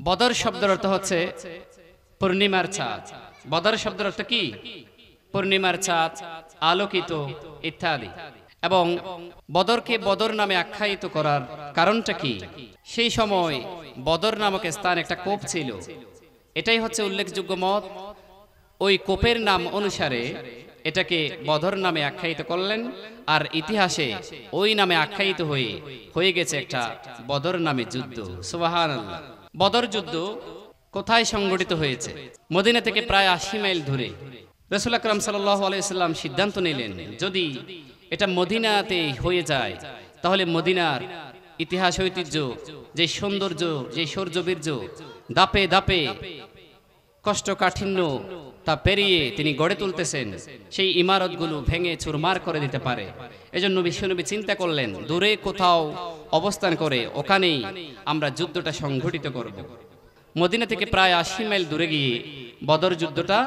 বদর শব্দের অর্থ হচ্ছে পূর্ণিমার চাঁদ। বদর শব্দের অর্থ কি? পূর্ণিমার চাঁদ, আলোকিত ইত্যাদি। এবং বদরকে বদর নামে আখ্যায়িত করার কারণটা কি? সেই সময় বদর নামক স্থান একটা কোপ ছিল, এটাই হচ্ছে উল্লেখযোগ্য মত। ওই কোপের নাম অনুসারে এটাকে বদর নামে আখ্যায়িত করলেন, আর ইতিহাসে ওই নামে আখ্যায়িত হয়ে গেছে একটা বদর নামে যুদ্ধ। সুবহানাল্লাহ। বদর যুদ্ধ কোথায় সংঘটিত হয়েছে? মদিনা থেকে প্রায় 80 মাইল দূরে। রাসূল আকরাম সাল্লাল্লাহু আলাইহি সাল্লাম সিদ্ধান্ত নিলেন, যদি এটা মদিনাতে হয়ে যায় তাহলে মদিনার ইতিহাস ঐতিহ্য, যে সৌন্দর্য, যে শৌর্যবীর্য, দাপে দাপে কষ্টকাঠিন্য তা পেরিয়ে তিনি গড়ে তুলতেছেন, সেই ইমারতগুলো ভেঙে চুরমার করে দিতে পারে। এজন্য বিশ্বনবী চিন্তা করলেন, দূরে কোথাও অবস্থান করে ওখানেই আমরা যুদ্ধটা সংঘটিত করব। মদিনা থেকে প্রায় 80 মাইল দূরে গিয়ে বদর যুদ্ধটা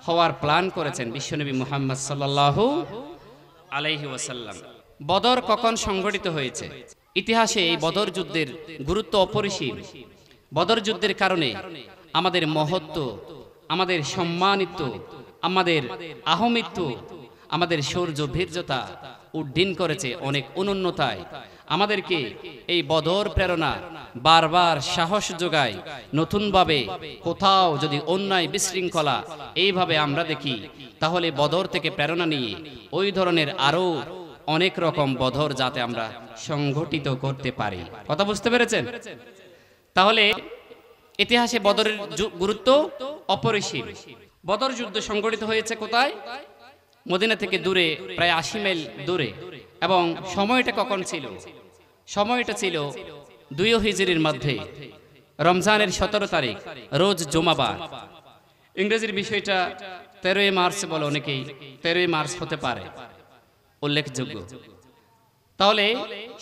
হওয়ার প্ল্যান করেছেন বিশ্বনবী মুহাম্মদ সাল্লাল্লাহু আলাইহি ওয়াসাল্লাম। বদর কখন সংঘটিত হয়েছে? ইতিহাসে এই বদর যুদ্ধের গুরুত্ব অপরিসীম। বদর যুদ্ধের কারণে আমাদের মহত্ব, আমাদের সম্মানিত, আমাদের আহমিত্ব, আমাদের শৌর্য বীর্যতা উড্ডীন করেছে অনেক অনুন্নতায়। আমাদেরকে এই বদর প্রেরণা বারবার সাহস যোগায়। নতুনভাবে কোথাও যদি অন্যায় বিশৃঙ্খলা এইভাবে আমরা দেখি, তাহলে বদর থেকে প্রেরণা নিয়ে ওই ধরনের আরো অনেক রকম বদর যাতে আমরা সংগঠিত করতে পারি। কথা বুঝতে পেরেছেন? তাহলে ইতিহাসে বদরের গুরুত্ব অপরিসীম। বদর যুদ্ধ সংগঠিত হয়েছে কোথায়? মদিনা থেকে দূরে, প্রায় 80 মাইল দূরে। এবং সময়টা কখন ছিল? সময়টা ছিল 2 হিজরির মধ্যে, রমজানের 17 তারিখ, রোজ জুমাবার। ইংরেজির বিষয়টা 13 মার্চ বলে অনেকেই, 13 মার্চ হতে পারে উল্লেখযোগ্য। তাহলে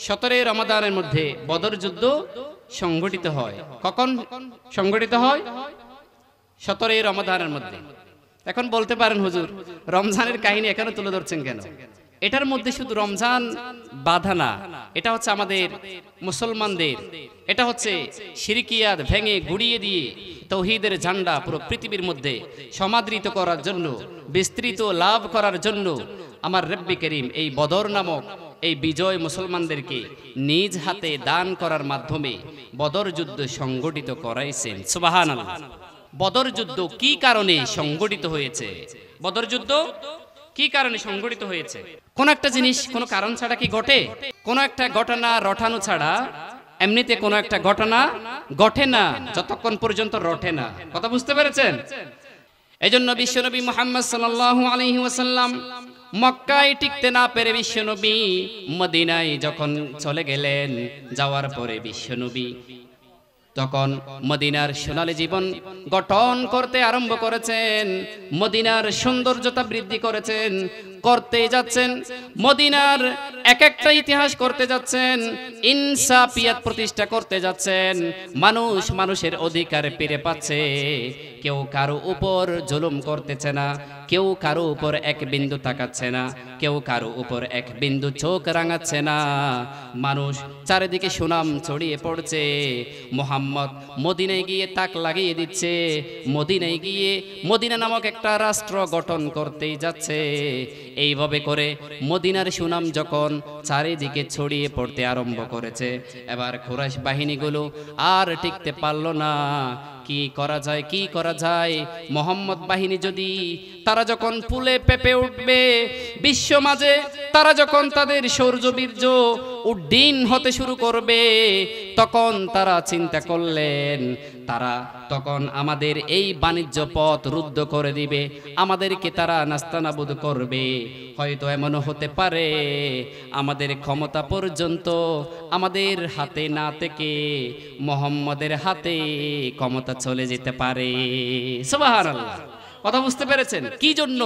17 রমাদানের মধ্যে বদর যুদ্ধ সংগঠিত হয়। কখন সংগঠিত হয়? 17 রমাদানের মধ্যে। এখন বলতে পারেন, হুজুর রমজানের কাহিনী এখানে তুলে ধরছেন কেন? এটার মধ্যে শুধু রমজান বাধা না, এটা হচ্ছে আমাদের মুসলমানদের, এটা হচ্ছে শিরকিয়াত ভেঙে গুড়িয়ে দিয়ে তৌহিদের ঝান্ডা পুরো পৃথিবীর মধ্যে সমাদৃত করার জন্য, বিস্তৃত লাভ করার জন্য আমার রব্বি করিম এই বদর নামক এই বিজয় মুসলমানদেরকে নিজ হাতে দান করার মাধ্যমে বদর যুদ্ধ সংগঠিত করাইছেন। সুবহানাল্লাহ। বদর যুদ্ধ কি কারণে সংগঠিত হয়েছে? বদর যুদ্ধ কি কারণে সংগঠিত হয়েছে? কোন একটা জিনিস কোন কারণ ছাড়া কি ঘটে? কোন একটা ঘটনা রটানো ছাড়া এমনিতে কোন একটা ঘটনা ঘটে না যতক্ষণ পর্যন্ত রটে না। কথা বুঝতে পেরেছেন? এজন্য বিশ্বনবী মুহাম্মদ সাল্লাল্লাহু আলাইহি ওয়াসাল্লাম মক্কায় টিকতে না পেরে বিশ্বনবী মদিনায় যখন চলে গেলেন, যাওয়ার পরে বিশ্বনবী তখন মদিনার সোনালী জীবন গঠন করতে আরম্ভ করেছেন, মদিনার সৌন্দর্যতা বৃদ্ধি করেছেন, করতে যাচ্ছেন, মদিনার এক একটা ইতিহাস করতে যাচ্ছেন, ইনসাফিয়াত প্রতিষ্ঠা করতে যাচ্ছেন। মানুষ মানুষের অধিকার ফিরে পাচ্ছে, কেউ কারো উপর জুলুম করতেছে না, কেউ কারো উপর এক বিন্দু তাকাচ্ছে না, কেউ কারো উপর এক বিন্দু চোখ রাঙাচ্ছে না। মানুষ চারিদিকে সুনাম ছড়িয়ে পড়ছে। মুহাম্মদ মদিনায় গিয়ে তাক লাগিয়ে দিচ্ছে, মদিনায় গিয়ে মদিনা নামক একটা রাষ্ট্র গঠন করতেই যাচ্ছে। এইভাবে করে মদিনার সুনাম যখন চারিদিকে ছড়িয়ে পড়তে আরম্ভ করেছে, এবার কুরাইশ বাহিনীগুলো আর টিকতে পারল না। কি করা যায়, কি করা যায়? মুহাম্মদ বাহিনী যদি তারা যখন ফুলে পেপে উঠবে বিশ্ব মাঝে, তারা যখন তাদের শৌর্যবীর্য উড্ডীন হতে শুরু করবে, তখন তারা চিন্তা করলেন তারা তখন আমাদের এই বাণিজ্য পথ রুদ্ধ করে দিবে, আমাদেরকে তারা নাস্তানাবুদ করবে। হয়তো এমনও হতে পারে আমাদের ক্ষমতা পর্যন্ত আমাদের হাতে না থেকে মুহাম্মদের হাতে ক্ষমতা চলে যেতে পারে। সুবহানাল্লাহ। কথা বুঝতে পেরেছেন কি জন্য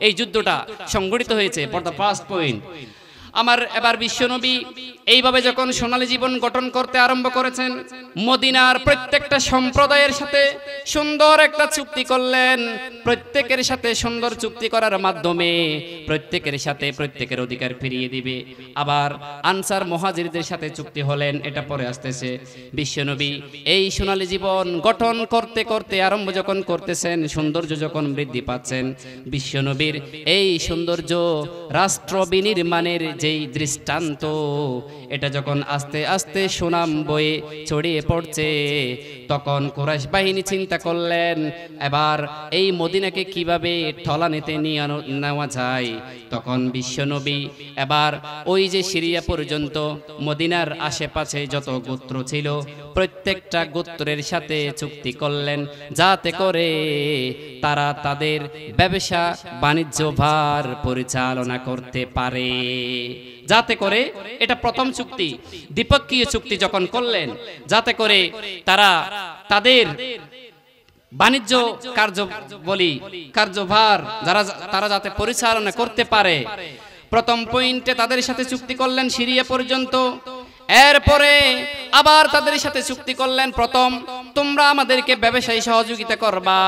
এই যুদ্ধটা সংগঠিত হয়েছে? ফর দ্য ফার্স্ট পয়েন্ট, আমার এবার বিশ্বনবী এইভাবে যখন সোনালী জীবন গঠন করতে আরম্ভ করেছেন, মদিনার প্রত্যেকটা সম্প্রদায়ের সাথে সুন্দর একটা চুক্তি করলেন। প্রত্যেকের সাথে সুন্দর চুক্তি করার মাধ্যমে প্রত্যেকের সাথে প্রত্যেকের অধিকার ফিরিয়ে দিবে। আবার আনসার মুহাজিরদের সাথে চুক্তি হলেন, এটা পরে আসতেছে। বিশ্বনবী এই সোনালী জীবন গঠন করতে করতে আরম্ভ যখন করতেছেন, সৌন্দর্য যখন বৃদ্ধি পাচ্ছেন, বিশ্বনবীর এই সৌন্দর্য রাষ্ট্র বিনির্মাণের যেই দৃষ্টান্ত, এটা যখন আস্তে আস্তে সুনাম বয়ে ছড়িয়ে পড়ছে, তখন কুরাইশ বাহিনী চিন্তা করলেন এবার এই মদিনাকে কিভাবে ঠলানিতে নিয়ে নেওয়া যায়। তখন বিশ্বনবী এবার ওই যে সিরিয়া পর্যন্ত মদিনার আশেপাশে যত গোত্র ছিল প্রত্যেকটা গোত্রের সাথে চুক্তি করলেন, যাতে করে তারা তাদের ব্যবসা বাণিজ্য ভার পরিচালনা করতে পারে। যাতে করে, এটা প্রথম চুক্তি, দ্বিপক্ষীয় চুক্তি যখন করলেন, যাতে করে তারা তাদের বাণিজ্য কার্যভার তারা যাতে পরিচালনা করতে পারে। প্রথম পয়েন্টে তাদের সাথে চুক্তি করলেন সিরিয়া পর্যন্ত। এরপরে আবার তাদের সাথে চুক্তি করলেন, প্রথম তোমরা আমাদেরকে ব্যবসায়ী সহযোগিতা করবা,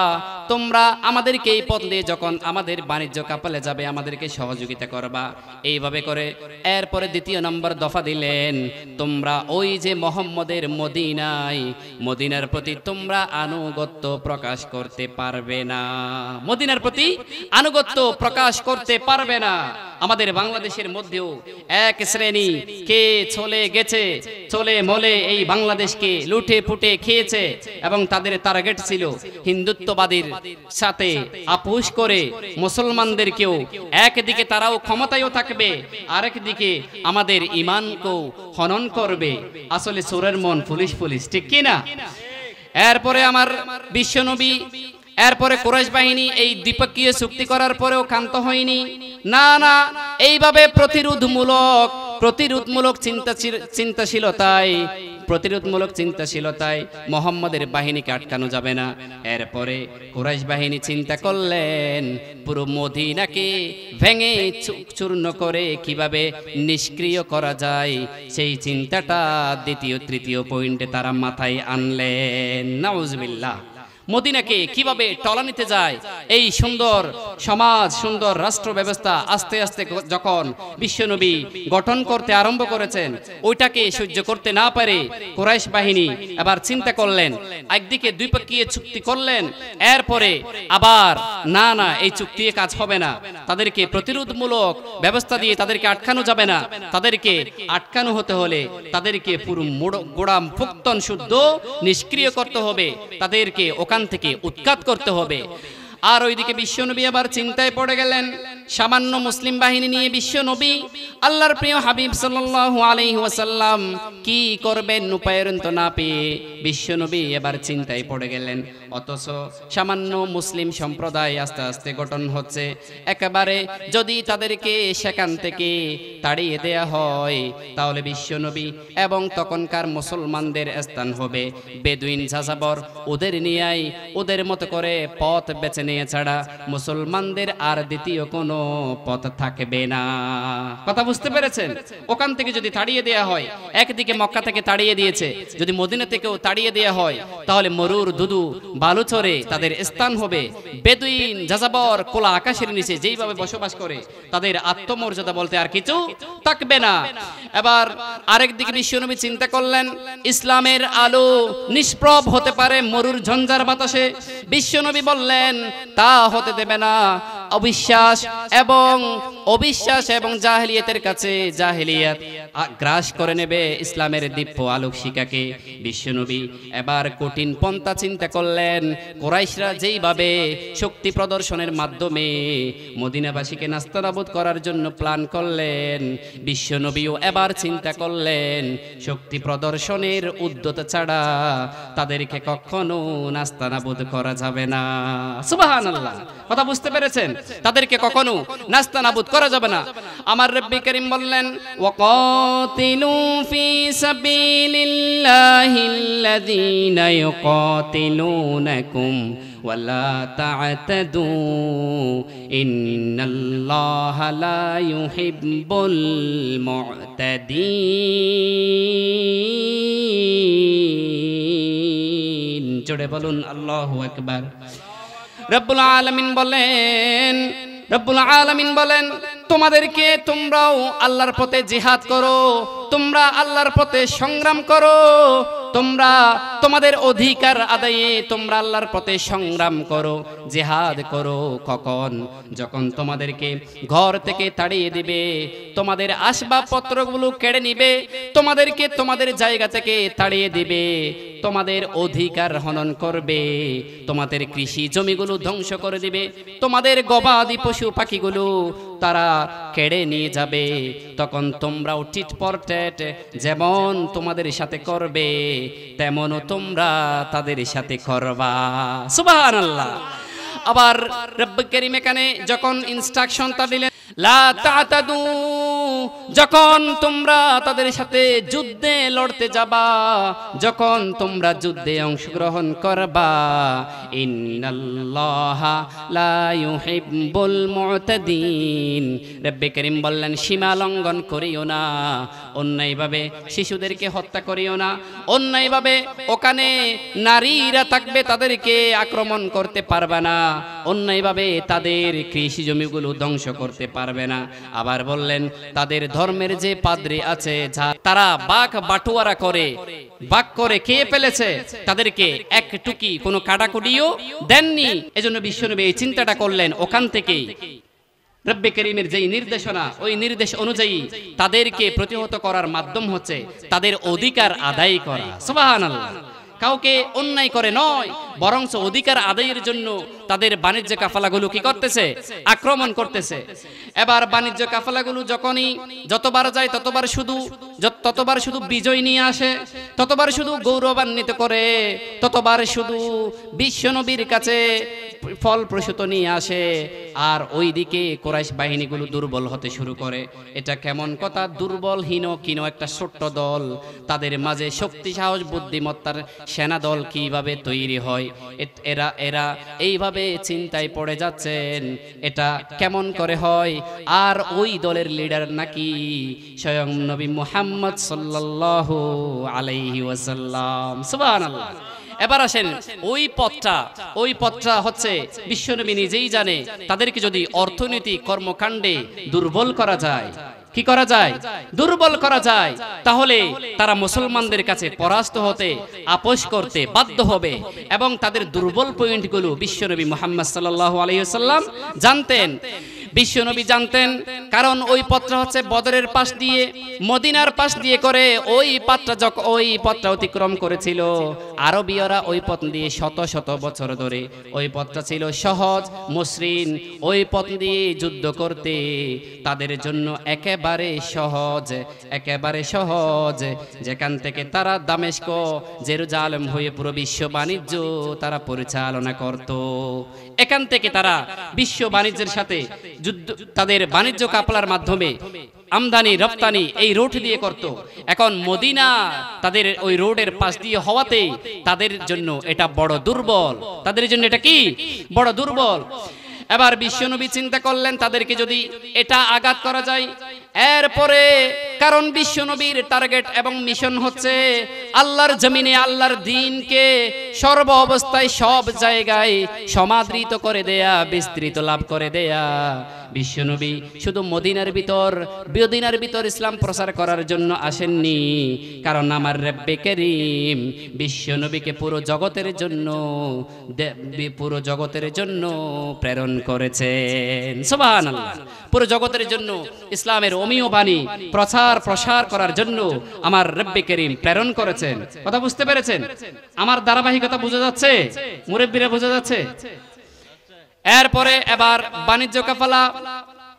তোমরা আমাদেরকে এই পথ দিয়ে যখন আমাদের বাণিজ্য কাপালে যাবে আমাদেরকে সহযোগিতা করবা। এইভাবে করে এরপরে দ্বিতীয় নম্বর দফা দিলেন, তোমরা ওই যে মোহাম্মদের মদিনার প্রতি তোমরা আনুগত্য প্রকাশ করতে পারবে না, মদিনার প্রতি আনুগত্য প্রকাশ করতে পারবে না। আমাদের বাংলাদেশের মধ্যেও এক শ্রেণী কে চলে গেছে, চলে মলে এই বাংলাদেশকে লুটে পুটে খেয়েছে এবং তাদের টার্গেট ছিল হিন্দুত্ববাদীর সাথে আপোষ করে মুসলমানদেরকেও, একদিকে তারাও ক্ষমতায়ও থাকবে, আরেকদিকে আমাদের ঈমানকেও হনন করবে। আসলে চোরের মন পুলিশ পুলিশ, ঠিক কি না? এরপরে আমার বিশ্বনবী, এরপরে কুরাইশ বাহিনী এই দ্বিপক্ষীয় চুক্তি করার পরেও ক্ষান্ত হয়নি। না না, এইভাবে প্রতিরোধমূলক চিন্তাশীলতায় মোহাম্মদের বাহিনীকে আটকানো যাবে না। এরপরে কুরাইশ বাহিনী চিন্তা করলেন পুরো মদিনাকে ভেঙে চূর্ণ করে কিভাবে নিষ্ক্রিয় করা যায়, সেই চিন্তাটা দ্বিতীয় তৃতীয় পয়েন্টে তারা মাথায় আনলেন। নাউজুবিল্লাহ। মদিনাকে কিভাবে টলানিতে যায়, এই সুন্দর সমাজ, সুন্দর রাষ্ট্র ব্যবস্থা আস্তে আস্তে যখন বিশ্বনবী গঠন করতে আরম্ভ করেছেন, ওইটাকে সহ্য করতে না পারে কুরাইশ বাহিনী এবার চিন্তা করলেন, একদিকে দ্বিপক্ষীয় চুক্তি করলেন, এরপরে আবার না না এই চুক্তি কাজ হবে না, তাদেরকে প্রতিরোধমূলক ব্যবস্থা দিয়ে তাদেরকে আটকানো যাবে না, তাদেরকে আটকানো হতে হলে তাদেরকে পুরো গোড়াম ফুক্তন শুদ্ধ নিষ্ক্রিয় করতে হবে, তাদেরকে ওখান থেকে উৎখাত করতে হবে। আর ওইদিকে বিশ্বনবী আবার চিন্তায় পড়ে গেলেন। সামান্য মুসলিম বাহিনী নিয়ে বিশ্বনবী আল্লাহর প্রিয় হাবিব সাল্লাল্লাহু আলাইহি ওয়াসাল্লাম কি করবেন উপায়ের তো না পেয়ে বিশ্বনবী এবার চিন্তায় পড়ে গেলেন। অথচ সামান্য মুসলিম সম্প্রদায় আস্তে আস্তে গঠন হচ্ছে, একেবারে যদি তাদেরকে সেখান থেকে তাড়িয়ে দেয়া হয় তাহলে বিশ্বনবী এবং তখনকার মুসলমানদের স্থান হবে বেদুইন যাযাবর, ওদের নিয়েই ওদের মতো করে পথ বেছে নিয়ে ছাড়া মুসলমানদের আর দ্বিতীয় কোনো পথ থাকবে না। কথা বুঝতে পেরেছেন? ওখান থেকে যদি তাড়িয়ে দেয়া হয়, একদিকে মক্কা থেকে তাড়িয়ে দিয়েছে, যদি মদিনা থেকেও তাড়িয়ে দেয়া হয় তাহলে মরুর দুদু বালুচরে তাদের স্থান হবে বেদুইন যাযাবর, খোলা আকাশের নিচে যেইভাবে বসবাস করে তাদের আত্মমর্যাদা বলতে আর কিছু থাকবে না। এবার আরেকদিকে বিশ্বনবী চিন্তা করলেন, ইসলামের আলো নিষ্প্রভ হতে পারে মরুর ঝঞ্ঝার বাতাসে। বিশ্বনবী বললেন তা হতে দেবে না। অবিশ্বাস এবং জাহেলিয়াতের কাছে জাহেলিয়াত গ্রাস করে নেবে ইসলামের দীপ্য আলোক শিখাকে। বিশ্বনবী এবার কঠিন পন্থা চিন্তা করলেন। কুরাইশরা যেইভাবে শক্তি প্রদর্শনের মাধ্যমে মদিনাবাসীকে নাস্তানাবুদ করার জন্য প্ল্যান করলেন, বিশ্বনবীও এবার চিন্তা করলেন শক্তি প্রদর্শনের উদ্যত ছাড়া তাদেরকে কখনো নাস্তানাবুদ করা যাবে না। সুবহানাল্লাহ। কথা বুঝতে পেরেছেন? তাদেরকে কখনো নাস্তানাবুদ করা যাবে না। আমার রব্বি করিম বললেন ওয়াকাতিলু ফি সাবিলিল্লাহিল্লাযীনা ইউকাতিলুনাকুম ওয়ালা তা'তাদু ইন্নাল্লাহা লা ইউহিব্বুল মু'তাদিন। জোরে বলুন আল্লাহু আকবার। রব্বুল আলামিন বলেন তোমাদেরকে তোমরাও আল্লাহর পথে জিহাদ করো, তোমরা আল্লাহর পথে সংগ্রাম করো, তোমরা তোমাদের অধিকার আদায়ে তোমরা আল্লাহর পথে সংগ্রাম করো, জিহাদ করো। কখন? যখন তোমাদেরকে ঘর থেকে তাড়িয়ে দিবে, তোমাদের আসবাবপত্রগুলো কেড়ে নিবে, তোমাদেরকে তোমাদের জায়গা থেকে তাড়িয়ে দিবে, তোমাদের অধিকার হনন করবে, তোমাদের কৃষি জমিগুলো ধ্বংস করে দিবে, তোমাদের গবাদি পশু পাখিগুলো তারা কেড়ে নিয়ে যাবে। তখন তোমরাও টিট ফর ট্যাট যেমন তোমাদের সাথে করবে তেমনও তোমরা তাদের সাথে করবা। সুবহানাল্লাহ। আবার রব্ব কারীম এখানে যখন ইনস্ট্রাকশনটা দিলেন লা তা'তাদু, যখন তোমরা তাদের সাথে যুদ্ধে লড়তে যাবা, যখন তোমরা যুদ্ধে অংশগ্রহণ করবা, ইন্নাল্লাহা লা ইউহিব্বুল মু'তাদিন, রব্বে কারীম বললেন সীমা লঙ্ঘন করিও না, অন্যায়ভাবে শিশুদেরকে হত্যা করিও না, অন্যায়ভাবে ওখানে নারীরা থাকবে তাদেরকে আক্রমণ করতে পারবে না, অন্যায়ভাবে তাদের কৃষি জমিগুলো ধ্বংস করতে পারবে না। আবার বললেন তাদের ধর্মের যে পাদ্রী আছে তারা বাঘ বাটুয়ারা করে বাঘ করে খেয়ে ফেলেছে, তাদেরকে এক টুকি কোনো কাটাকুটিও দেননি। এজন্য বিশ্বনবী এই চিন্তাটা করলেন, ওখান থেকেই রব্বে কারীমের যেই নির্দেশনা ওই নির্দেশ অনুযায়ী তাদেরকে প্রতিহত করার মাধ্যম হচ্ছে তাদের অধিকার আদায় করা। সুবহানাল্লাহ। কাউকে অন্যায় করে নয়, বরং অধিকার আদায়ের জন্য তাদের বাণিজ্য কাফেলাগুলো কি করতেছে? আক্রমণ করতেছে। এবার বাণিজ্য কাফেলাগুলো যখনই যতবার যায় ততবার শুধু বিজয় নিয়ে আসে, ততবার শুধু গৌরবান্বিত করে, ততবার শুধু বিশ্বনবীর কাছে ফলপ্রসূত নিয়ে আসে। আর ওইদিকে কুরাইশ বাহিনীগুলো দুর্বল হতে শুরু করে। এটা কেমন কথা? দুর্বলহীন একটা ছোট্ট দল, তাদের মাঝে শক্তি সাহস বুদ্ধিমত্তার সেনা দল কিভাবে তৈরি হয়, এরা এইভাবে চিন্তায় পড়ে যাচ্ছেন এটা কেমন করে হয়। আর ওই দলের লিডার নাকি স্বয়ং নবী মুহাম্মদ সাল্লাল্লাহু আলাইহি ওয়াসাল্লাম। সুবহানাল্লাহ। এবার আসেন ওই পথটা হচ্ছে বিশ্বনবী নিজেই জানে তাদেরকে যদি অর্থনৈতিক কর্মকাণ্ডে দুর্বল করা যায়, কি করা যায়? দুর্বল করা যায়, তাহলে তারা মুসলমানদের কাছে পরাস্ত হতে আপোষ করতে বাধ্য হবে। এবং তাদের দুর্বল পয়েন্টগুলো বিশ্বনবী মুহাম্মদ সাল্লাল্লাহু আলাইহি ওয়াসাল্লাম জানতেন। বিশ্বনবী জানতেন, কারণ ওই পথটা হচ্ছে বদরের পাশ দিয়ে মদিনার পাশ দিয়ে করে ওই পথটা অতিক্রম করেছিল। আরবীয়রা ওই পথ দিয়ে শত শত বছর ধরে ওই পথটা ছিল সহজ মসৃণ, ওই পথ দিয়ে যুদ্ধ করতে তাদের জন্য একেবারে সহজ। যেখান থেকে তারা দামেস্ক জেরুজালেম হয়ে পুরো বিশ্ব বাণিজ্য তারা পরিচালনা করত। এখান থেকে তারা বিশ্ব বাণিজ্যের সাথে যুদ্ধ, তাদের বাণিজ্য কাফেলার মাধ্যমে আমদানি রপ্তানি এই রুট দিয়ে করত। এখন মদিনা তাদের ওই রোডের পাশ দিয়ে হওয়াতে তাদের জন্য এটা বড় দুর্বল, তাদের জন্য এটা কি বড় দুর্বল। এবার বিশ্বনবী চিন্তা করলেন তাদেরকে যদি এটা আঘাত করা যায়, এরপরে কারণ বিশ্বনবীর টার্গেট এবং মিশন হচ্ছে আল্লাহর জমিনে আল্লাহর দ্বীনকে সর্ব অবস্থায় সব জায়গায় সমাদৃত করে দেয়া, বিস্তৃত লাভ করে দেয়া। বিশ্বনবী শুধু মদিনার ভিতর ইসলাম প্রচার করার জন্য আসেননি, কারণ আমার রব্বে কারীম বিশ্বনবীকে পুরো জগতের জন্য প্রেরণ করেছেন। সুবহানাল্লাহ। পুরো জগতের জন্য ইসলামের অমীয় বাণী প্রসার করার জন্য আমার রব্বে কারীম প্রেরণ করেছেন। কথা বুঝতে পেরেছেন? আমার ধারাবাহিকতা বোঝা যাচ্ছে? মুরব্বীরা বোঝা যাচ্ছে? এরপরে এবার বাণিজ্য কাফেলা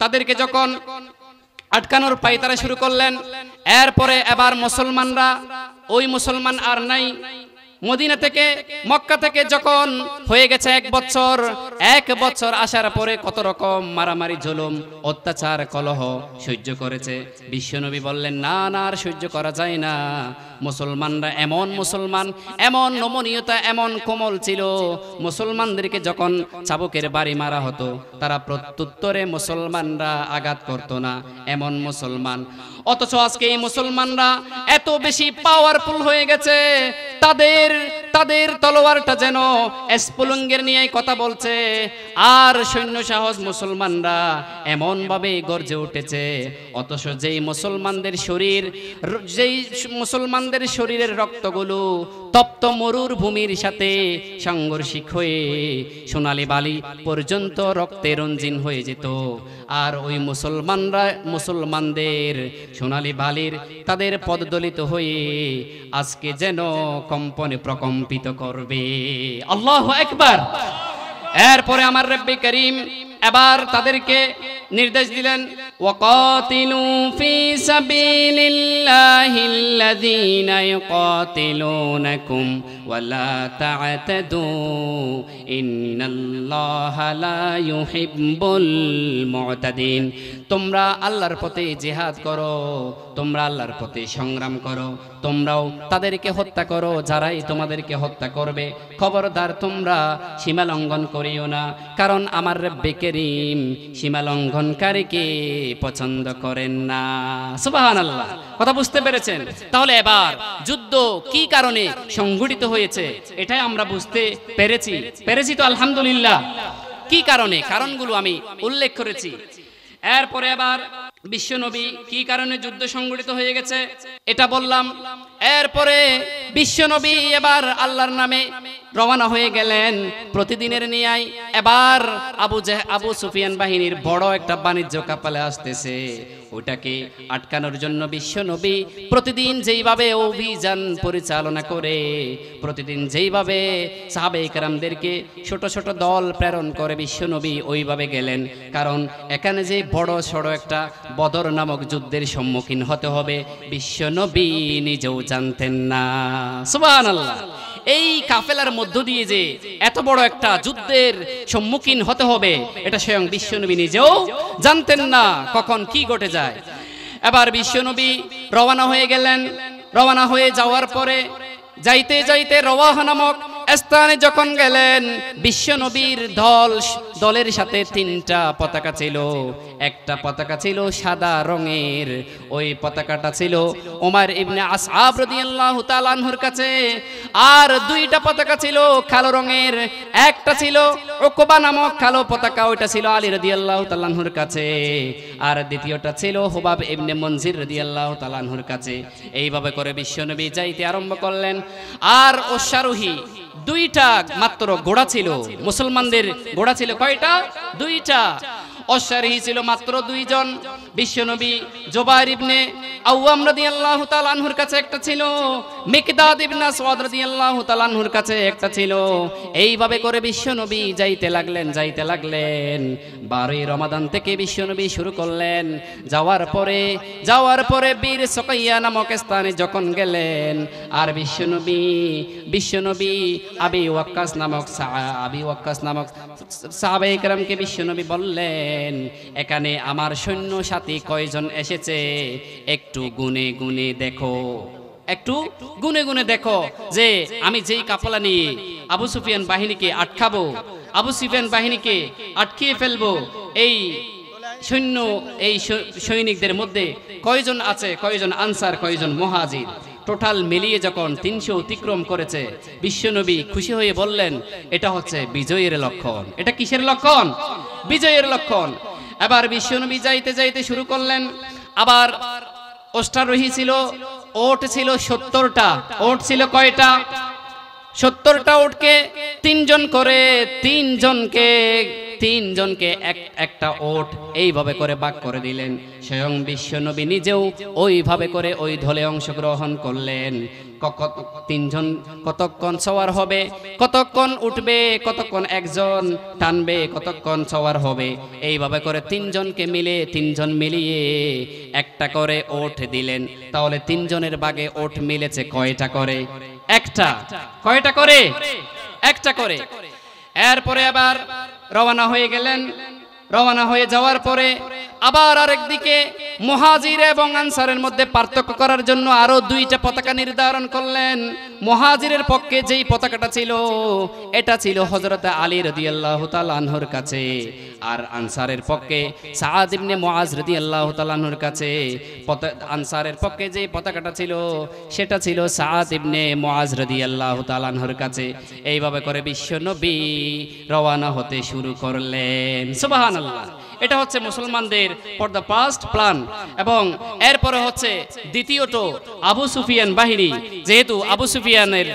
তাদেরকে যখন আটকানোর পায়তারা শুরু করলেন, এরপরে এবার মুসলমান আর নাই, মদিনা থেকে মক্কা থেকে যখন হয়ে গেছে 1 বছর আসার পরে কত রকম মারামারি জুলুম অত্যাচার কলহ সহ্য করেছে। বিশ্বনবী বললেন না না আর সহ্য করা যায় না। মুসলমানরা এমন এমন নমনীয়তা এমন কোমল ছিল, মুসলমানদেরকে যখন চাবুকের বাড়ি মারা হতো তারা প্রত্যুত্তরে মুসলমানরা আঘাত করতো না, এমন মুসলমান। অথচ আজকে এই মুসলমানরা এত বেশি পাওয়ারফুল হয়ে গেছে, তাদের তলোয়ারটা যেন স্ফুলিঙ্গের নিয়ে কথা বলছে। আর সৈন্য সাহস মুসলমানরা এমন ভাবে গর্জে উঠেছে। অথচ যেই মুসলমানদের শরীরের রক্তগুলো তপ্ত মরুর ভূমির সাথে সাংঘর্ষিক হয়ে সোনালী বালি পর্যন্ত রক্তে রঞ্জিন হয়ে যেত, আর ওই মুসলমানদের সোনালী বালির তাদের পদদলিত হয়ে আজকে যেন কম্পনে প্রকম্পিত করবে। আল্লাহু আকবার। এরপরে আমার রব্বে করিম এবার তাদেরকে নির্দেশ দিলেন, ওয়াকাতিলু ফি সাবিলিল্লাহিল্লাযীনা ইউকাতিলুনাকুম ওয়ালা তা'তাদু ইন্নাল্লাহা লা ইউহিব্বুল মু'তাদিন। তোমরা আল্লাহর পথে জিহাদ করো, তোমরা আল্লাহর পথে সংগ্রাম করো, তোমরাও তাদেরকে হত্যা করো যারাই তোমাদেরকে হত্যা করবে। খবরদার তোমরা সীমা লঙ্ঘন করিও না, কারণ আমার রব্বে করিম সীমা লঙ্ঘনকারীকে পছন্দ করেন না। সুবহানাল্লাহ। কথা বুঝতে পেরেছেন? তাহলে এবার যুদ্ধ কি কারণে সংঘটিত হয়েছে এটাই আমরা বুঝতে পেরেছি তো আলহামদুলিল্লাহ। কি কারণে, কারণগুলো আমি উল্লেখ করেছি। এরপরে আবার বিশ্বনবী কি কারণে যুদ্ধ সংঘটিত হয়ে গেছে এটা বললাম। এরপরে বিশ্বনবী এবার আল্লাহর নামে রওনা হয়ে গেলেন প্রতিদিনের ন্যায়। এবার আবু সুফিয়ান বাহিনীর বড় একটা বাণিজ্য কাফেলা আসতেছে, ওটাকে আটকানোর জন্য বিশ্বনবী প্রতিদিন যেইভাবে অভিযান পরিচালনা করে, প্রতিদিন যেইভাবে সাহাবায়ে কেরামদেরকে ছোট ছোট দল প্রেরণ করে বিশ্বনবী ওইভাবে গেলেন। কারণ এখানে যে বড় সড় একটা বদর নামক যুদ্ধের সম্মুখীন হতে হবে বিশ্বনবী নিজেও জানতেন না। সুবহানাল্লাহ। এই কাফেলার মধ্য দিয়ে যে এত বড় একটা যুদ্ধের সম্মুখীন হতে হবে এটা স্বয়ং বিশ্বনবী নিজেও জানতেন না, কখন কি ঘটে যায়। এবার বিশ্বনবী রওনা হয়ে গেলেন। রওনা হয়ে যাওয়ার পরে যাইতে যাইতে রওয়াহা নামক স্থানে যখন গেলেন, বিশ্বনবীর দলের সাথে 3টা পতাকা ছিল। একটা পতাকা ছিল সাদা রঙের, ওই পতাকাটা ছিল ওমর ইবনে আসআব রাদিয়াল্লাহু তাআলা আনহুর কাছে। আর 2টা পতাকা ছিল কালো রঙের, একটা ছিল উকবা নামক কালো পতাকা, ওইটা ছিল আলী রাদিয়াল্লাহু তাআলা আনহুর কাছে। আর দ্বিতীয়টা ছিল হুবাব ইবনে মুনজির রাদিয়াল্লাহু তাআলা আনহুর কাছে। এইভাবে করে বিশ্বনবী যাইতে আরম্ভ করলেন। আর অশ্বারোহী 2টা মাত্র ঘোড়া ছিল। মুসলমানদের ঘোড়া ছিল কয়টা? 2টা। অশ্বারোহী ছিল মাত্র 2 জন। বিশ্বনবী জুবাইর ইবনে আওয়াম রাদিয়াল্লাহু তাআলা আনহুর কাছে একটা ছিল, মিকদাদ ইবনে আসওয়াদ রাদিয়াল্লাহু তাআলা আনহুর কাছে একটা ছিল। এইভাবে করে বিশ্বনবী যাইতে লাগলেন। 12ই রমাদান থেকে বিশ্বনবী শুরু করলেন। যাওয়ার পরে বীর সুকাইয়া নামক স্থানে যখন গেলেন, আর বিশ্বনবী আবি ওয়াক্কাস নামক সাহাবায়ে কেরামকে বিশ্বনবী বললেন, এখানে আমার সৈন্য সাথী কয়জন এসেছে একটু গুনে গুনে দেখো, যে আমি যেই কাফেলা নিয়ে আবু সুফিয়ান বাহিনীকে আটকাবো, আবু সুফিয়ান বাহিনীকে আটকিয়ে ফেলবো, এই সৈনিকদের মধ্যে কয়জন আছে, কয়জন আনসার, কয়জন মুহাজির। টোটাল মিলিয়ে যখন 300 অতিক্রম করেছে, বিশ্বনবী খুশি হয়ে বললেন, এটা হচ্ছে বিজয়ের লক্ষণ। এটা কিসের লক্ষণ? বিজয়ের লক্ষণ। এবার বিশ্বনবী যাইতে শুরু করলেন। আবার অশ্বারোহী ছিল, ওট ছিল 70টা। ওট ছিল কয়টা? 70টা ওটকে 3 জন করে, 3 জনকে একটা ওট এইভাবে করে ভাগ করে দিলেন। স্বয়ং বিশ্বনবী নিজেও ওইভাবে করে ওই দলে অংশগ্রহণ করলেন। 3 জন কতক্ষণ সওয়ার হবে, কতক্ষণ উঠবে, কতক্ষণ একজন টানবে, কতক্ষণ সওয়ার হবে, এইভাবে করে 3 জন মিলিয়ে একটা করে ওট দিলেন। তাহলে 3 জনের ভাগে ওট মিলেছে কয়টা করে? একটা। কয়টা করে? একটা করে। এরপরে আবার রওনা হয়ে গেলেন। রওনা হয়ে যাওয়ার পরে আবার আরেকদিকে মুহাজির এবং আনসারের মধ্যে পার্থক্য করার জন্য আরো দুইটা পতাকা নির্ধারণ করলেন। মুহাজিরের পক্ষে যেই পতাকাটা ছিল এটা ছিল হযরত আলী রাদিয়াল্লাহু তাআলা আনহুর কাছে, আর আনসারের পক্ষে সাদ ইবনে মুআজ রাদিয়াল্লাহু তাআলা আনহুর কাছে। আনসারের পক্ষে যেই পতাকাটা ছিল সেটা ছিল সাদ ইবনে মুআজ রাদিয়াল্লাহু তাআলা আনহুর কাছে। এইভাবে করে বিশ্বনবী রওনা হতে শুরু করলেন। সুবহানাল্লাহ। এটা হচ্ছে মুসলমানদের ফর দ্য পাস্ট প্ল্যান। এবং এরপরে হচ্ছে দ্বিতীয়ত আবু সুফিয়ান বাহিনী। যেহেতু আবু সুফিয়ানের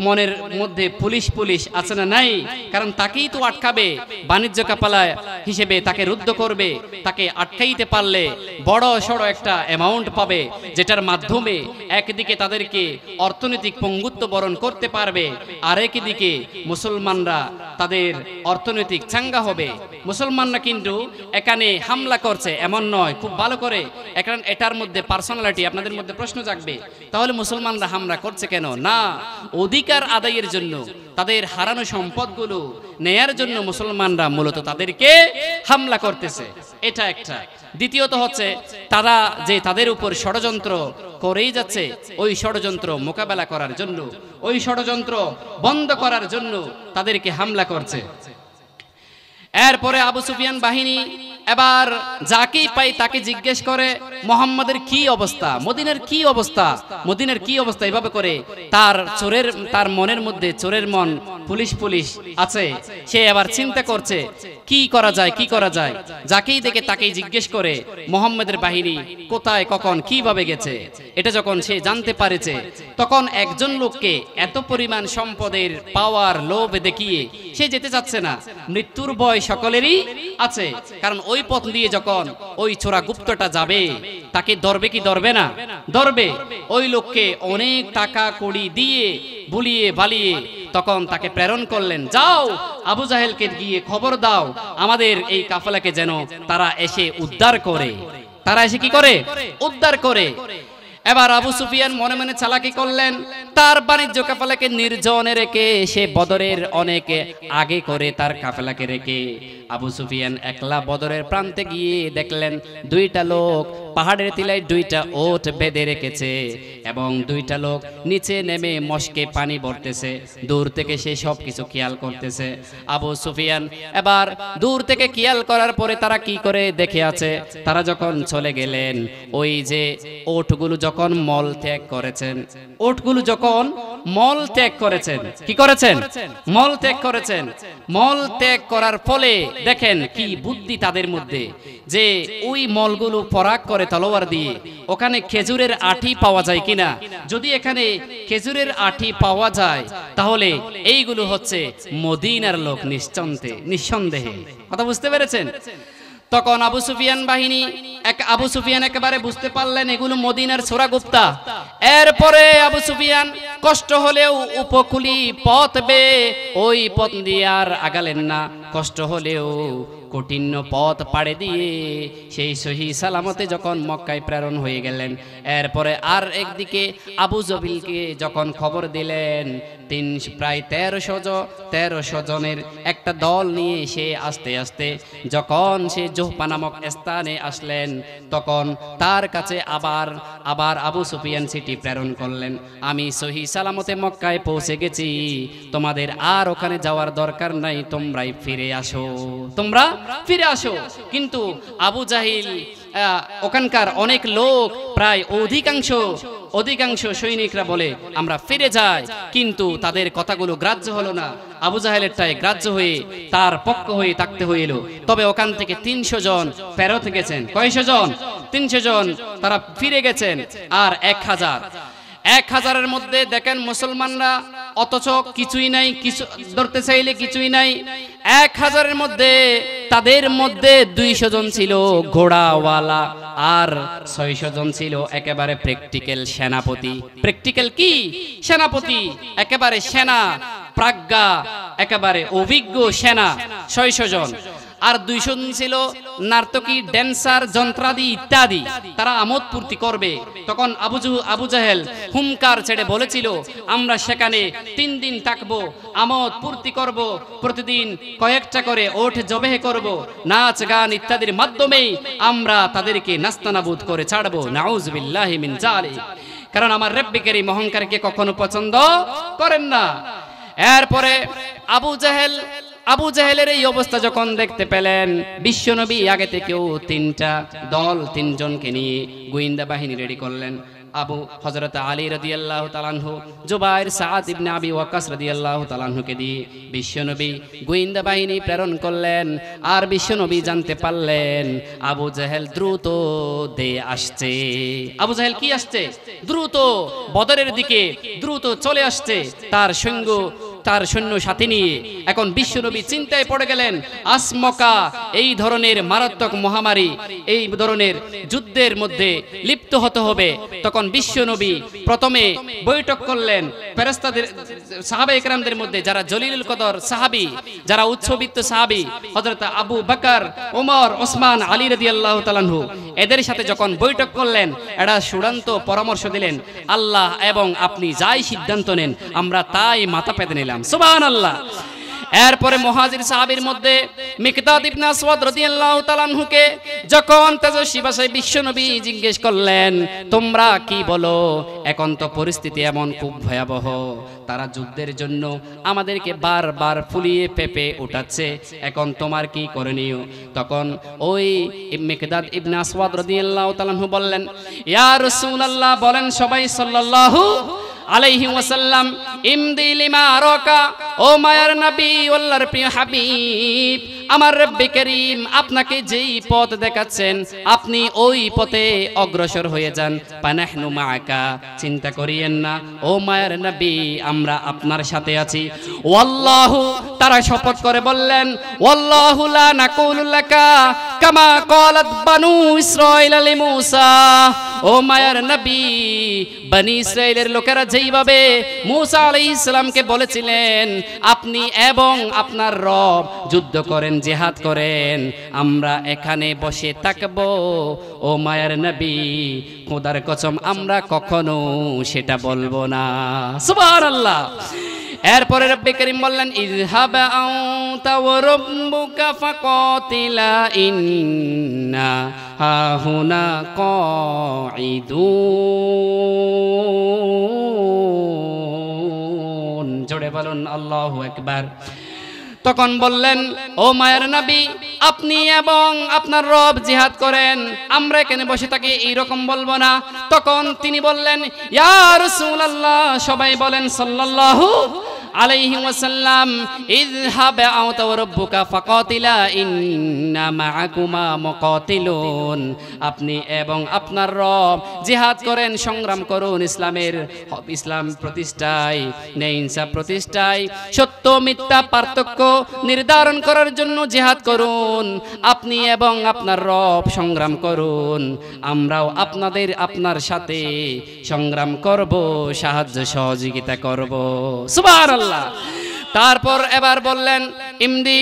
মনের মধ্যে পুলিশ আছে না নাই, কারণ তাকেই তো আটকাবে, বাণিজ্য কাফেলায় হিসেবে তাকে রুদ্ধ করবে। তাকে আটকাইতে পারলে বড় সড় একটা অ্যামাউন্ট পাবে, যেটার মাধ্যমে একদিকে তাদেরকে অর্থনৈতিক পঙ্গুত্ব বরণ করতে পারবে, আরেকদিকে মুসলমানরা তাদের অর্থনৈতিক চাঙ্গা হবে। মুসলমানরা কিন্তু এখানে হামলা করছে এমন নয়। খুব ভালো করে এটার মধ্যে পার্সোনালিটি আপনাদের মধ্যে প্রশ্ন জাগবে, তাহলে মুসলমানরা হামলা করছে কেন? না, অধিকার আদায়ের জন্য, তাদের হারানো সম্পদগুলো নেয়ার জন্য মুসলমানরা মূলত তাদেরকে হামলা করতেছে। এটা একটা। দ্বিতীয়ত হচ্ছে তারা যে তাদের উপর ষড়যন্ত্র করেই যাচ্ছে, ওই ষড়যন্ত্র মোকাবেলা করার জন্য, ওই ষড়যন্ত্র বন্ধ করার জন্য তাদেরকে হামলা করছে। এরপরে আবু সুফিয়ান বাহিনী এবার যাকেই পাই তাকে জিজ্ঞেস করে মুহাম্মাদের কি অবস্থা, মদিনার কি অবস্থা, মদিনার কি অবস্থা। এভাবে করে তার মনের মধ্যে চোরের মন পুলিশ আছে। সে এবার চিন্তা করছে কি করা যায়, কি করা যায়। যাকেই দেখে তাকেই জিজ্ঞেস করে মুহাম্মাদের বাহিনী কোথায়, কখন, কিভাবে গেছে। এটা যখন সে জানতে পারেছে, তখন একজন লোককে এত পরিমাণ সম্পদের পাওয়ার লোভ দেখিয়ে সে যেতে চাচ্ছে না। মৃত্যুর ভয় সকলেরই আছে, কারণ ওই পথ দিয়ে যখন ওই চোরা গুপ্তটা যাবে, তাকে ধরবে কি ধরবে না? ধরবে। ওই লোককে অনেক টাকা কড়ি দিয়ে বুলিয়ে বালিয়ে তখন তাকে প্রেরণ করলেন, যাও আবু জাহেলকে গিয়ে খবর দাও আমাদের এই কাফেলাকে যেন তারা এসে উদ্ধার করে। তারা এসে কি করে? উদ্ধার করে। এবার আবু সুফিয়ান মনে মনে চালাকি করলেন, তার বাণিজ্য কাফেলাকে নির্জনে রেখে সে বদরের অনেক আগে করে তার কাফেলাকে রেখে আবু সুফিয়ান একলা বদরের প্রান্তে গিয়ে দেখলেন দুইটা লোক পাহাড়ের টিলায় দুইটা ওট বেঁধে রেখেছে এবং দুইটা লোক নিচে নেমে মশকে পানি ভরতেছে। দূর থেকে সে সব কিছু খেয়াল করতেছে। আবু সুফিয়ান এবার দূর থেকে খেয়াল করার পরে তারা কি করে দেখে আছে, তারা যখন চলে গেলেন, ওই যে ওটগুলো যখন মল ত্যাগ করেছেন, ওটগুলো যখন মল ত্যাগ করেছেন, কি করেছেন? মল ত্যাগ করেছেন। মল ত্যাগ করার ফলে দেখেন কি বুদ্ধি তাদের মধ্যে, যে ওই মলগুলো পরাগ করে তলোয়ার দিয়ে ওখানে খেজুরের আঠি পাওয়া যায় কিনা। যদি এখানে খেজুরের আঠি পাওয়া যায় তাহলে এইগুলো হচ্ছে মদিনার লোক নিঃসন্দেহে। কথা বুঝতে পেরেছেন? তখন আবু সুফিয়ান একেবারে বুঝতে পারলেন এগুলো মদিনার চোরাগুপ্তা। এরপরে আবু সুফিয়ান কষ্ট হলেও উপকূলী পথ বেয়ে ওই পথ দিয়ে আর আগালেন না। কষ্ট হলেও কঠিন পথ পাড়ে দিয়ে সেই সহি সালামতে যখন মক্কায় প্রেরণ হয়ে গেলেন। এরপরে আর একদিকে আবু জবিলকে যখন খবর দিলেন, প্রায় 1300 জনের একটা দল নিয়ে সে আস্তে আস্তে যখন সে জুহফা নামক স্থানে আসলেন, তখন তার কাছে আবার আবু সুফিয়ান চিঠি প্রেরণ করলেন, আমি সহি সালামতে মক্কায় পৌঁছে গেছি, তোমাদের আর ওখানে যাওয়ার দরকার নাই, তোমরাই ফিরে আসো, তোমরা ফিরে আসো। কিন্তু আবু জাহিল ওখানকার অনেক লোক, প্রায় অধিকাংশ সৈনিকরা বলে আমরা ফিরে যাই, কিন্তু তাদের কথাগুলো গ্রাহ্য হলো না। আবু জাহেলেরটাই গ্রাহ্য হয়ে তার পক্ষ হয়ে থাকতে হইল। তবে ওখান থেকে 300 জন ফেরত গেছেন। কয়শো জন? 300 জন তারা ফিরে গেছেন। আর 1000-এর মধ্যে দেখেন মুসলমানরা অথচ কিছুই নাই, কিছু ধরতে চাইলে কিছুই নাই। 1000-এর মধ্যে তাদের মধ্যে 200 জন ছিল ঘোড়াওয়ালা আর 600 জন ছিল একেবারে প্র্যাকটিক্যাল সেনাপতি। প্র্যাকটিক্যাল কি? সেনাপতি, একেবারে সেনা প্রাজ্ঞা, একেবারে অভিজ্ঞ সেনা 600 জন। আর 200 জন ছিল নার্তকী, ড্যান্সার, যন্ত্রাদি ইত্যাদি। তারা আমোদ ফুর্তি করবে। তখন আবু জাহেল হুঙ্কার ছেড়ে বলেছিল, আমরা সেখানে 3 দিন থাকবো, আমোদ ফুর্তি করব, প্রতিদিন কয়েকটা করে ওঠ জবেহ করব, নাচ গান ইত্যাদির মাধ্যমেই আমরা তাদেরকে নাস্তানাবুদ করে ছাড়বো। নাউযুবিল্লাহি মিন যালিক। কারণ আমার রব্বে কারীম অহংকারকে কখনো পছন্দ করেন না। এরপরে আবু জাহেলের এই অবস্থা যখন দেখতে পেলেন, বিশ্বনবী আগে থেকেও 3টা দল, 3 জনকে নিয়ে গোয়েন্দা বাহিনী রেডি করলেন। হযরত আলী রাদিয়াল্লাহু তাআলা আনহু, জুবাইর, সাদ ইবনে আবি ওয়াক্কাস রাদিয়াল্লাহু তাআলা আনহুকে দিয়ে বিশ্বনবী গোয়েন্দা বাহিনী প্রেরণ করলেন। আর বিশ্বনবী জানতে পারলেন আবু জাহেল দ্রুত আসছে। আবু জাহেল কি আসছে? দ্রুত বদরের দিকে দ্রুত চলে আসছে তার সৈন্য সাথী নিয়ে। এখন বিশ্বনবী চিন্তায় পড়ে গেলেন, আসমকা এই ধরনের মারাত্মক মহামারী, এই ধরনের যুদ্ধের মধ্যে লিপ্ত হতে হবে। তখন বিশ্বনবী প্রথমে বৈঠক করলেন ফেরেশতাদের, সাহাবায়ে কেরামদের মধ্যে যারা জলিলুল কদর সাহাবী, যারা উচ্চবিত্ত সাহাবী, হযরত আবু বকর, ওমর, ওসমান, আলী রাদিয়াল্লাহু তাআলা আনহু, এদের সাথে যখন বৈঠক করলেন, এটা চূড়ান্ত পরামর্শ দিলেন, আল্লাহ এবং আপনি যাই সিদ্ধান্ত নেন আমরা তাই মাথা পেতে নিলাম। সুবহানাল্লাহ। এরপরে মুহাজির সাহাবীর মধ্যে মিকদাদ ইবনে আসওয়াদ রাদিয়াল্লাহু তাআলা আনহুকে যখন তেজস্বী ভাষায় বিশ্বনবী জিজ্ঞেস করলেন, তোমরা কি বলো? এখন তো পরিস্থিতি এমন খুব ভয়াবহ, তারা যুদ্ধের জন্য আমাদেরকে বারবার ফুলিয়ে পেপে উঠাচ্ছে, এখন তোমার কি করণীয়? তখন ওই মিকদাদ ইবনে আসওয়াদ রাদিয়াল্লাহু তাআলা আনহু বললেন, ইয়া রাসূলুল্লাহ, বলেন সবাই সাল্লাল্লাহু আলাইহি ওয়াসাল্লাম, ইমদি লিমা আরাকা, ও মায়ার নবী, আল্লাহর প্রিয় হাবিব, আমার রব্বে কারীম আপনাকে যেই পথ দেখাচ্ছেন আপনি ওই পথে অগ্রসর হয়ে যান। পানাহনু মাআকা, চিন্তা করিয়েন না, ও মায়ার নবী, আমরা আপনার সাথে আছি। ওয়াল্লাহু, তারা শপথ করে বললেন, ওয়াল্লাহু লা নাকুলু লাকা কামা ক্বালাত বানু ইসরাঈল লিমূসা, ও মায়ার নবী, বনি ইসরাইলের লোকেরা যেইভাবে মূসা আলাইহিস সালামকে বলেছিলেন আপনি এবং আপনার রব যুদ্ধ করেন, জিহাদ করেন, আমরা এখানে বসে থাকব, ও মায়ার নবী, খোদার কসম আমরা কখনো সেটা বলবো না। সুবহানাল্লাহ। এরপরে রব্বে কারীম বললেন, ইযহাব আনতা ওয়া রাব্বুকা ফাকাতিলা ইন্না হাহুনা কাঈদুন। জোরে বলুন আল্লাহু আকবার। তখন বললেন, ও মায়ের নবী, আপনি এবং আপনার রব জিহাদ করেন, আমরা এখানে বসে থাকি, এইরকম বলবো না। তখন তিনি বললেন, ইয়া রাসূলুল্লাহ, সবাই বলেন সাল্লাল্লাহু আলাইহি ওয়াসাল্লাম, ইযহাব আনতা ওয়া রাব্বুকা ফাকাতিলা ইন্না মাআকুমা মুকাতিলুন, আপনি এবং আপনার রব জিহাদ করেন, সংগ্রাম করুন ইসলাম প্রতিষ্ঠায়, ন্যায় ইনসাফ প্রতিষ্ঠায়, সত্য মিথ্যা পার্থক্য নির্ধারণ করার জন্য জিহাদ করুন, আপনি এবং আপনার রব সংগ্রাম করুন, আমরাও আপনার সাথে সংগ্রাম করব, সাহায্য সহযোগিতা করব। সুবহানাল্লাহ। তারপর এবার বললেন, ইমদি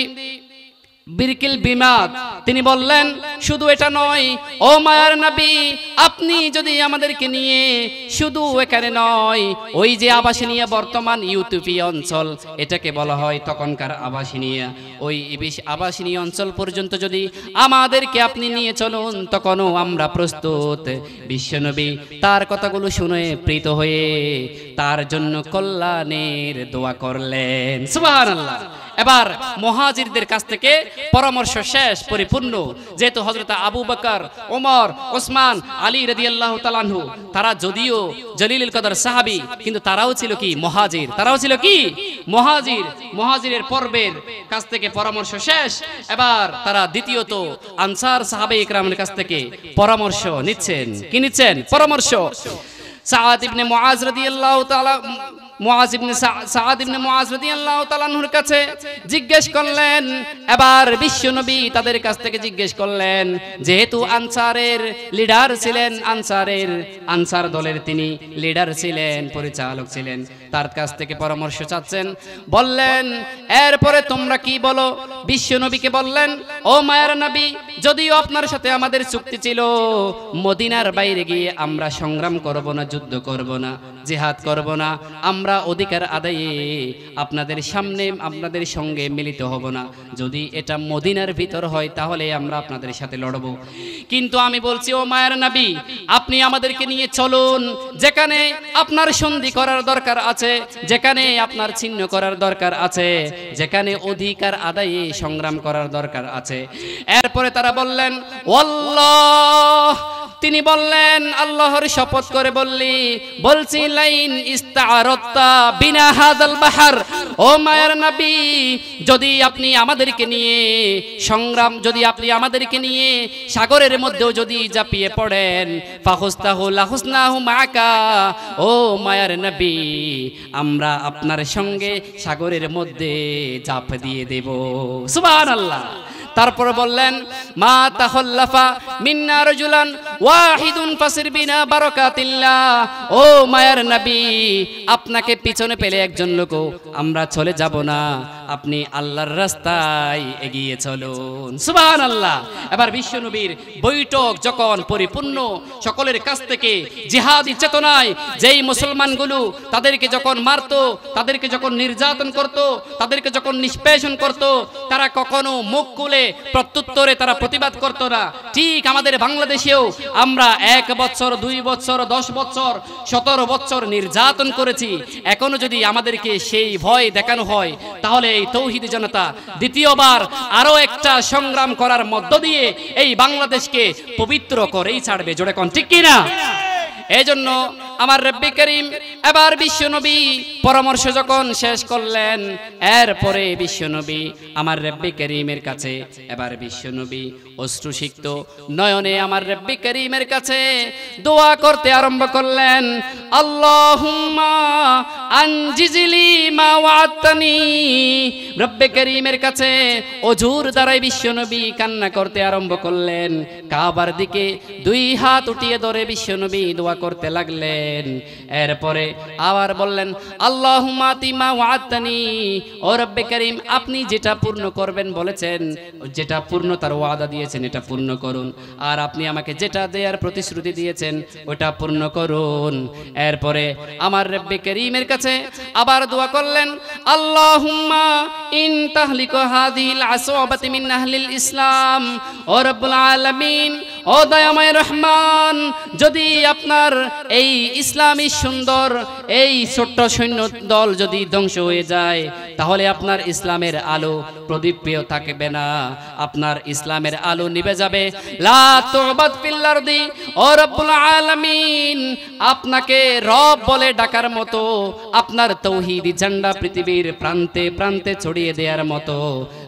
বিরকিল বিমাদ, তিনি বললেন শুধু এটা নয়, ও মায়ার নবী, আপনি যদি আমাদেরকে নিয়ে শুধু এখানে নয়, ওই যে আবাসিনিয়া বর্তমান ইউটিউবীয় অঞ্চল, এটাকে বলা হয় তখনকার আবাসিনিয়া, ওই আবাসিনিয়া অঞ্চল পর্যন্ত যদি আমাদেরকে আপনি নিয়ে চলুন, তখনও আমরা প্রস্তুত। বিশ্বনবী তার কথাগুলো শুনে প্রীত হয়ে তার জন্য কল্যাণের দোয়া করলেন। সুবহানাল্লাহ। এবার মুহাজিরদের কাছ থেকে পরামর্শ শেষ, পরিপূর্ণ। যেহেতু হযরত আবু বকর, ওমর, ওসমান, আলী রাদিয়াল্লাহু তাআলা আনহু, তারা যদিও জলিলুল কদর সাহাবী, কিন্তু তারাও ছিল কি মুহাজির, তারাও ছিল কি মুহাজির। মুহাজিরের পর্বের কাছ থেকে পরামর্শ শেষ। এবার তারা দ্বিতীয়ত আনসার সাহাবায়ে কেরামের কাছ থেকে পরামর্শ নিচ্ছেন। কি নিচ্ছেন? পরামর্শ। সাদ ইবনে মুআজ রাদিয়াল্লাহু তাআলা মুআজ ইবনে সাআদ ইবনে মুআজ রাদিয়াল্লাহু তাআলা আনহুর কাছে জিজ্ঞেস করলেন। এবার বিশ্বনবী তাদের কাছ থেকে জিজ্ঞেস করলেন, যেহেতু আনসারের লিডার ছিলেন, আনসার দলের তিনি লিডার ছিলেন, পরিচালক ছিলেন, তার কাছ থেকে পরামর্শ চাচ্ছেন। বললেন, এরপরে তোমরা কি বলো? বিশ্বনবীকে বললেন, ও মায়ার নবী, যদিও আপনার সাথে আমাদের চুক্তি ছিল মদিনার বাইরে গিয়ে আমরা সংগ্রাম করব না, যুদ্ধ করব না, জিহাদ করব না, আমরা অধিকার আদায়ে আপনাদের সামনে আপনাদের সঙ্গে মিলিত হব না, যদি এটা মদিনার ভিতর হয় তাহলে আমরা আপনাদের সাথে লড়ব। কিন্তু আমি বলছি, ও মায়ার নবী, আপনি আমাদেরকে নিয়ে চলুন, যেখানে আপনার সন্ধি করার দরকার আছে, যেখানে আপনার ছিন্ন করার দরকার আছে, যেখানে অধিকার আদায়ে সংগ্রাম করার দরকার আছে। এরপরে তারা বললেন, ওয়াল্লাহ, তিনি বললেন, আল্লাহর শপথ করে বলছি, লাইন ইস্তাআরাতা বিনা হাযাল বাহর, ও মায়ার নবী, যদি আপনি আমাদেরকে নিয়ে সংগ্রাম, যদি আপনি আমাদেরকে নিয়ে সাগরের মধ্যেও যদি ঝাঁপিয়ে পড়েন, ফাহুস্তাহু লাহুসনাহু মাকা, ও মায়ার নবী, আমরা আপনার সঙ্গে সাগরের মধ্যে ঝাঁপ দিয়ে দেব। সুবহানাল্লাহ। তারপর বললেন, মা তাখাল্লাফা মিন্না রাজুলান ওয়াহিদুন ফাসির বিনা বারাকাতিল্লাহ, ও মায়ার নবী, আপনাকে পিছনে পেলে একজন লোক আমরা চলে যাব না, আপনি আল্লাহর রাস্তায় এগিয়ে চলুন। সুবহানাল্লাহ। এবার বিশ্বনবীর বৈঠক যখন পরিপূর্ণ, সকলের কাছ থেকে জিহাদি চেতনায় যেই মুসলমানগুলো তাদেরকে যখন মারতো, তাদেরকে যখন নির্যাতন করত, তাদেরকে যখন নিষ্পেষণ করত, তারা কখনো মুখ খুলে প্রত্যুত্তরে তারা প্রতিবাদ করত না। ঠিক আমাদের বাংলাদেশেও আমরা 1 বছর, 2 বছর, 10 বছর, 17 বছর নির্যাতন করেছি। এখনো যদি আমাদেরকে সেই ভয় দেখানো হয়, তাহলে এই তৌহিদি জনতা দ্বিতীয়বার আরো একটা সংগ্রাম করার মধ্য দিয়ে এই বাংলাদেশকে পবিত্র করেই ছাড়বে। জোরে কোন ঠিক কিনা? এই জন্য আমার রব্বে করিম এবার বিশ্বনবী পরামর্শ যখন শেষ করলেন, এরপরে বিশ্বনবী আমার রব্বে করিমের কাছে, এবার বিশ্বনবী অশ্রুসিক্ত নয়নে আমার রব্বে করিমের কাছে দোয়া করতে আরম্ভ করলেন। আল্লাহুম্মা আনজিজলি মা ওয়া'আতানি, রব্বে করিমের কাছে অজুর দ্বারাই বিশ্বনবী কান্না করতে আরম্ভ করলেন। কাবার দিকে 2 হাত উঠিয়ে ধরে বিশ্বনবী দোয়া করতে লাগলেন। এরপরে আবার বললেন, আল্লাহুম্মা আতিমা ওয়া'আতানি, ও রব্বে করিম, আপনি যেটা পূর্ণ করবেন বলেছেন, যেটা পূর্ণতার ওয়াদা দিয়েছেন এটা পূর্ণ করুন, আর আপনি আমাকে যেটা দেওয়ার প্রতিশ্রুতি দিয়েছেন ওটা পূর্ণ করুন। এরপরে আমার রব্বে করিমের কাছে আবার দোয়া করলেন, আল্লাহুম্মা ইন তাহলিকু হাযিহিল আসওয়াবাতি মিন আহলিল ইসলাম, ও রব্বুল আলামিন, ও দয়াময় রহমান, যদি আপনার এই ইসলামী সুন্দর এই ছোট্ট সৈন্য দল যদি ধ্বংস হয়ে যায়, তাহলে আপনার ইসলামের আলো প্রদীপ্য থাকবে না, আপনার ইসলামের আলো নিভে যাবে। লা তুবাদ ফিল আরদি, ও রব্বুল আলামিন, আপনাকে রব বলে ডাকার মতো, আপনার তৌহিদি ঝান্ডা পৃথিবীর প্রান্তে প্রান্তে ছড়িয়ে দেওয়ার মতো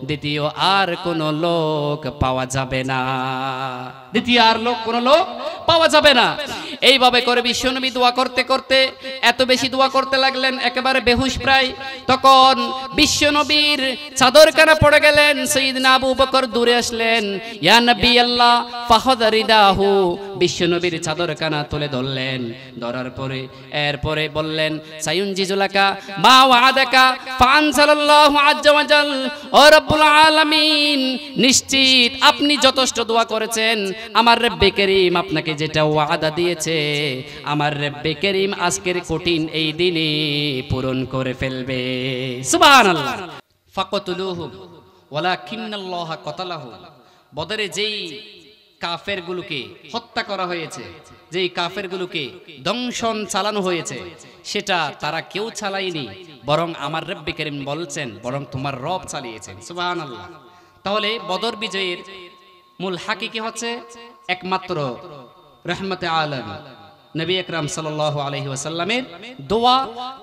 দ্বিতীয় আর কোনো লোক পাওয়া যাবে না, দ্বিতীয় আর কোনো লোক পাওয়া যাবে না। এইভাবে করে বিশ্বনবী দোয়া করতে করতে এত বেশি দোয়া করতে লাগলেন, একেবারে বেহুশ প্রায়। তখন বিশ্বনবীর চাদর কানা পড়ে গেলেন। সাইয়েদনা আবু বকর দূরে আসলেন। ইয়া নবী আল্লাহ ফাখাদ রিদাহু, বিশ্বনবীর চাদর কানা তুলে ধরলেন। ধরার পরে এরপরে বললেন, সায়ুনজিজুলাকা মা ওয়াদাকা ফাআনজালাল্লাহু আজ্জা ওয়া জাল, ও রব্বুল আলামিন, নিশ্চিত আপনি যথেষ্ট দোয়া করেছেন, আমার রব্বে করিম আপনাকে যেটা ওয়াদা দিয়েছে, আমার রব্বে করিম আজকের কঠিন এই দিনে পূরণ করে ফেলবে। সুবহানাল্লাহ। ফাকাতুলুহু ওয়ালাকিন্নাল্লাহা কাতালাহু, বদরে যেই কাফেরগুলোকে হত্যা করা হয়েছে, যেই কাফেরগুলোকে দংশন চালানো হয়েছে, সেটা তারা কেউ চালায়নি, বরং আমার রব্বে করিম বলছেন, বরং তোমার রব চালিয়েছেন। সুবহানাল্লাহ। তাহলে বদর বিজয়ের মূল হাকিকি হচ্ছে একমাত্র রহমতে আলম নবী আকরাম সাল্লাল্লাহু আলাইহি ওয়াসাল্লামের দোয়া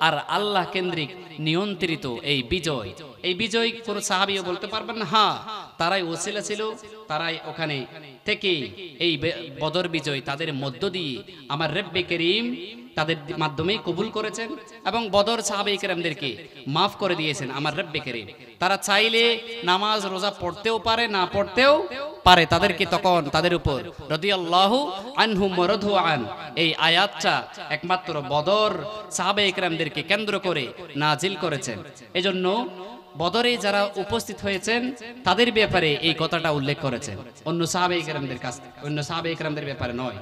আর আল্লাহ কেন্দ্রিক নিয়ন্ত্রিত এই বিজয়। এই বিজয় কোন সাহাবীও বলতে পারবেন না। হ্যাঁ, তারাই ওসিলা ছিল, তারাই ওখানে থেকে এই বদর বিজয় তাদের মধ্য দিয়ে আমার রব্বে করিম তাদের মাধ্যমে কবুল করেছেন এবং বদর সাহাবায়ে কেরামদেরকে মাফ করে দিয়েছেন আমার রব্বে করিম। তারা চাইলে নামাজ রোজা পড়তেও পারে, না পড়তেও পারে, তাদেরকে তখন তাদের উপর রাদিয়াল্লাহু আনহুম ওয়া রাদু আন এই আয়াতটা একমাত্র বদর সাহাবায়ে কেরামদেরকে কেন্দ্র করে নাজিল করেছেন। এজন্য বদরে যারা উপস্থিত হয়েছেন তাদের ব্যাপারে এই কথাটা উল্লেখ করেছেন, অন্য সাহাবায়ে কেরামদের কাছে, অন্য সাহাবায়ে কেরামদের ব্যাপারে নয়।